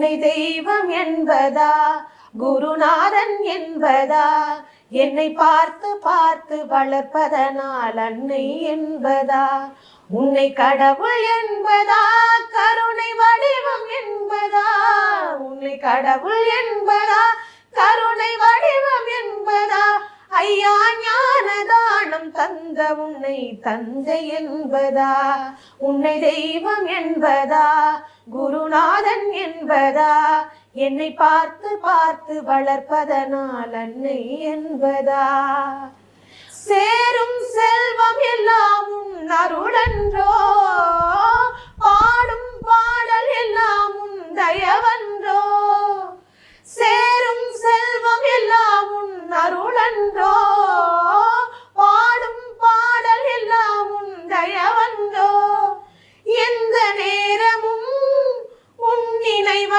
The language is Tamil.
உன்னை தெய்வம் என்பதா குருநாதன் என்பதா என்னை பார்த்து பார்த்து வளர்ப்பதனால் அன்னை என்பதா உன்னை கடவுள் என்பதா கருணை வடிவம் என்பதா உன்னை கடவுள் என்பதா கருணை வடிவம் என்பதா ஐயா ஞானதானம் தந்த உன்னை தந்தை என்பதா உன்னை தெய்வம் என்பதா குருநாதன் என்பதா என்னை பார்த்து பார்த்து வளர்ப்பதனால் அன்னை என்பதா சேரும் செல்வம் எல்லாம் உன் அருளன்றோ பாடும் பாடல் எல்லாம் உன் தயவன்றோ சேரும் செல்வம் எல்லாம் உன் அருளன்றோ